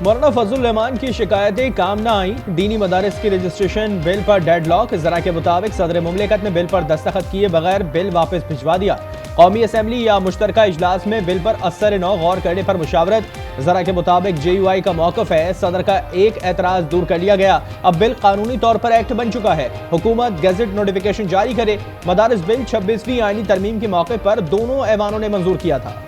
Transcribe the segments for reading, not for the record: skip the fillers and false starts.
मौलाना फजल रहमान की शिकायतें काम न आई। दीनी मदारिस की रजिस्ट्रेशन बिल पर डेडलॉक। जरा के मुताबिक सदर मुमलिकत ने बिल पर दस्तखत किए बगैर बिल वापस भिजवा दिया। कौमी असम्बली या मुश्तरका इजलास में बिल पर असर नौ गौर करने पर मुशावरत। जरा के मुताबिक JUI का मौकफ है, सदर का एक एतराज दूर कर लिया गया। अब बिल कानूनी तौर पर एक्ट बन चुका है। हुकूमत गजट नोटिफिकेशन जारी करे। मदारिस बिल 26वीं आईनी तरमीम के मौके पर दोनों ऐवानों ने मंजूर किया था।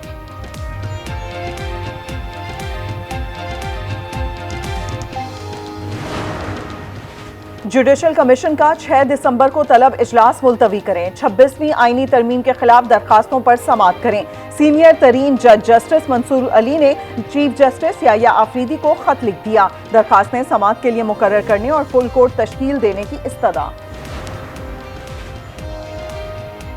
जुडिशल कमीशन का 6 दिसंबर को तलब इजलास मुलतवी करें। 26वीं आईनी तरमीम के खिलाफ दरखास्तों पर समाअत करें। सीनियर तरीन जज जस्टिस मंसूर अली ने चीफ जस्टिस या आफरीदी को खत लिख दिया। दरखास्तें समाअत के लिए मुकर्रर करने और फुल कोर्ट तश्कील देने की इस्तदा।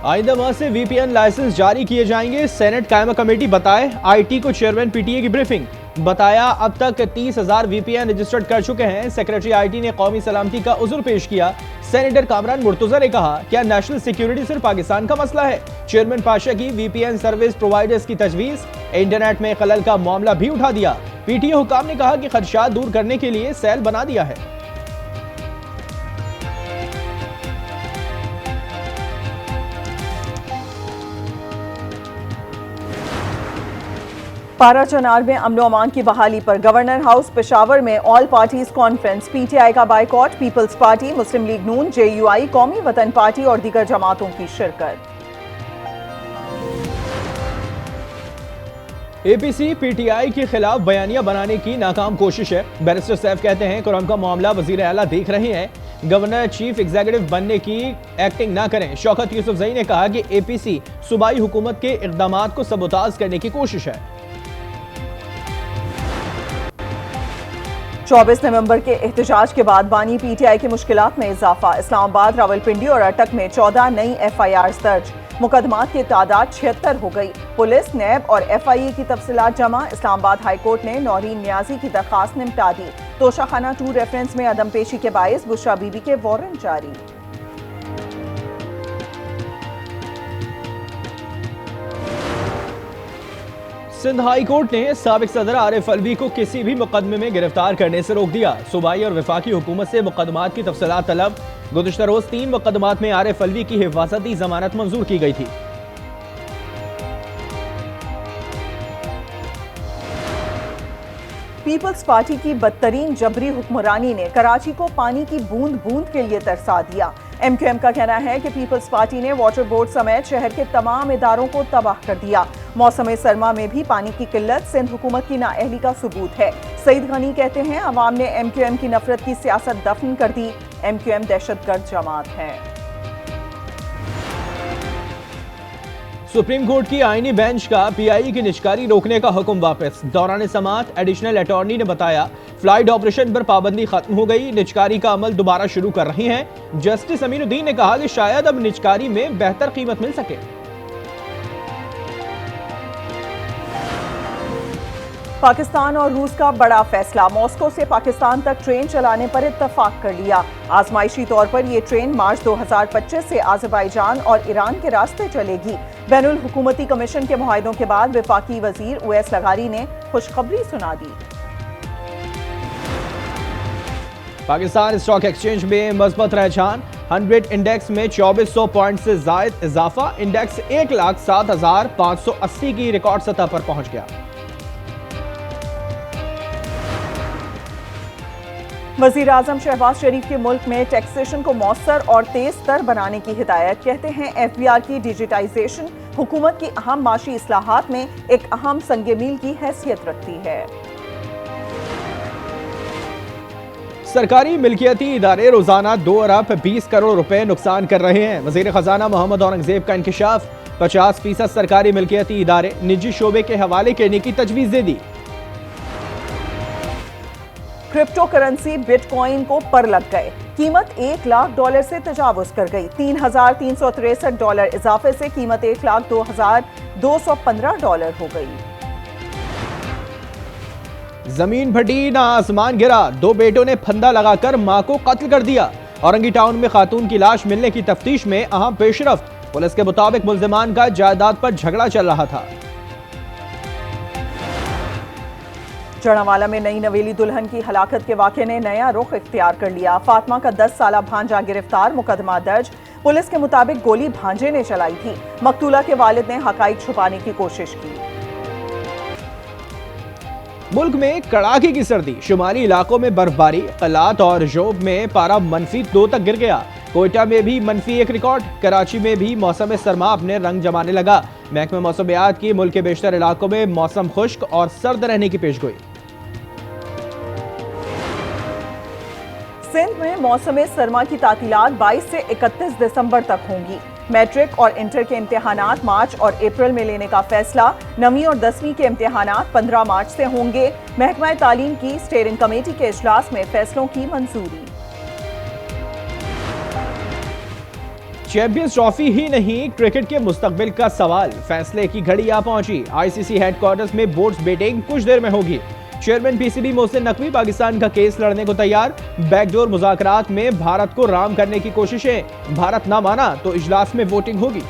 आइंदा माह से VPN लाइसेंस जारी किए जाएंगे। सेनेट कायमा कमेटी बताए। IT को चेयरमैन PTA की ब्रीफिंग। बताया अब तक 30,000 VPN रजिस्टर्ड कर चुके हैं। सेक्रेटरी IT ने कौमी सलामती का उज़्र पेश किया। सेनेटर कामरान मुर्तज़ा ने कहा, क्या नेशनल सिक्योरिटी सिर्फ पाकिस्तान का मसला है? चेयरमैन पाशा की VPN सर्विस प्रोवाइडर्स की तजवीज़। इंटरनेट में खलल का मामला भी उठा दिया। PTA हुकाम ने कहा कि खदशात दूर करने के लिए सेल बना दिया है। पारा चनार में अमन अमान की बहाली पर गवर्नर हाउस पेशावर में ऑल पार्टीज कॉन्फ्रेंस। PTI का बाइकॉट। पीपल्स पार्टी, मुस्लिम लीग नून, JUI, कौमी वतन पार्टी और दीगर जमातों की शिरकत। APC PTI के खिलाफ बयानिया बनाने की नाकाम कोशिश है। बैरिस्टर सैफ कहते हैं कुरान का मामला वजीर आला देख रहे हैं, गवर्नर चीफ एग्जीक्यूटिव बनने की एक्टिंग ना करें। शौकत यूसुफजई ने कहा कि APC सूबाई हुकूमत के इक़दामात को सबोताज करने की कोशिश है। 24 नवंबर के एहतजाज के बाद बानी PTI की मुश्किलात में इजाफा। इस्लामाबाद, रावलपिंडी और अटक में 14 नई FIRs दर्ज। मुकदमात की तादाद 76 हो गई। पुलिस, नैब और FIA की तफसीलात जमा। इस्लामाबाद हाई कोर्ट ने नौरीन नियाजी की दरखास्त निपटा दी। तोशाखाना 2 रेफरेंस में अदम पेशी के बायस बुशरा बीबी के वारंट जारी। सिंध हाई कोर्ट ने साबिक सदर आरिफ अलवी को किसी भी मुकदमे में गिरफ्तार करने से रोक दिया। सूबाई और वफाकी हुकूमत से मुकदमात की तफसीलात तलब। गुज़िश्ता रोज 3 मुकदमात में आरिफ अलवी की हिफाजती जमानत मंजूर की गई थी। पीपल्स पार्टी की बदतरीन जबरी हुक्मरानी ने कराची को पानी की बूंद बूंद के लिए तरसा दिया। MQM का कहना है कि पीपल्स पार्टी ने वाटर बोर्ड समेत शहर के तमाम इदारों को तबाह कर दिया। मौसम सरमा में भी पानी की किल्लत सिंध हुकूमत की नाअहली का सबूत है। सईद गनी कहते हैं अवाम ने MQM की नफरत की सियासत दफन कर दी। MQM दहशतगर्द जमात है। सुप्रीम कोर्ट की आईनी बेंच का PI की निजकारी रोकने का हुक्म वापस। दौरान समाअत एडिशनल अटॉर्नी ने बताया फ्लाइट ऑपरेशन पर पाबंदी खत्म हो गई। निजकारी का अमल दोबारा शुरू कर रही हैं। जस्टिस अमीनुद्दीन ने कहा कि शायद अब निजकारी में बेहतर कीमत मिल सके। पाकिस्तान और रूस का बड़ा फैसला। मॉस्को से पाकिस्तान तक ट्रेन चलाने पर इत्तफाक कर लिया। आजमाइशी तौर पर यह ट्रेन मार्च 2025 से आज़रबाईजान और ईरान के रास्ते चलेगी। बैनुल हुकूमती कमीशन के मुआहदों के बाद वफाकी वजीर उवैस लगारी ने खुशखबरी सुना दी। पाकिस्तान स्टॉक एक्सचेंज में मजबूत रुझान। 100 इंडेक्स में 2400 पॉइंट से जायद इजाफा। इंडेक्स 1,07,580 की रिकॉर्ड सतह पर पहुंच गया। वजीर आजम शहबाज शरीफ के मुल्क में टैक्सेशन को मौसर और तेज तर बनाने की हिदायत। कहते हैं FBR की डिजिटाइजेशन हुकूमत की अहम माशी इस्लाहात में एक अहम संगे मील की हैसियत रखती है। सरकारी मिल्कियती इदारे रोजाना 2 अरब 20 करोड़ रुपए नुकसान कर रहे हैं। वजीर खजाना मोहम्मद औरंगजेब का इंकशाफ। 50% सरकारी मिल्कियती इदारे निजी शोबे के हवाले करने की तजवीज दे दी। क्रिप्टो करेंसी बिटकॉइन को पर लग गए। कीमत $1 लाख से तजावुज कर गई। $3,363 इजाफे से कीमत $1,02,215 हो गई। जमीन फटी ना आसमान गिरा। 2 बेटों ने फंदा लगाकर मां को कत्ल कर दिया। औरंगी टाउन में खातून की लाश मिलने की तफ्तीश में अहम पेशरफ्त। पुलिस के मुताबिक मुल्जिमान का जायदाद पर झगड़ा चल रहा था। जड़ावाला में नई नवेली दुल्हन की हलाकत के वाक़े ने नया रुख इख्तियार कर लिया। फातिमा का 10 साला भांजा गिरफ्तार, मुकदमा दर्ज। पुलिस के मुताबिक गोली भांजे ने चलाई थी। मकतूला के वालिद ने हकाइक छुपाने की कोशिश की। मुल्क में कड़ाके की सर्दी, शुमारी इलाकों में बर्फबारी, कलात और जोब में पारा -2 तक गिर गया। कोयटा में भी -1 रिकॉर्ड। कराची में भी मौसम सरमा अपने रंग जमाने लगा। महकमे मौसमियात की मुल्क के बेशतर इलाकों में मौसम खुश्क और सर्द रहने की पेशगोई। सिंध में मौसम सरमा की तातीलात 22 से 31 दिसंबर तक होंगी। मैट्रिक और इंटर के इम्तिहानात मार्च और अप्रैल में लेने का फैसला। 9वीं और 10वीं के इम्तिहानात 15 मार्च से होंगे। महकमा तालीम की स्टीयरिंग कमेटी के इजलास में फैसलों की मंजूरी। चैंपियंस ट्रॉफी ही नहीं, क्रिकेट के मुस्तकबिल का सवाल, फैसले की घड़ी आ पहुंची। आईसीसी हेडक्वार्टर्स में बोर्ड्स बैटिंग कुछ देर में होगी। चेयरमैन पीसीबी मोहसिन नकवी पाकिस्तान का केस लड़ने को तैयार। बैकडोर मुज़ाकरात में भारत को राम करने की कोशिशें, भारत ना माना तो इजलास में वोटिंग होगी।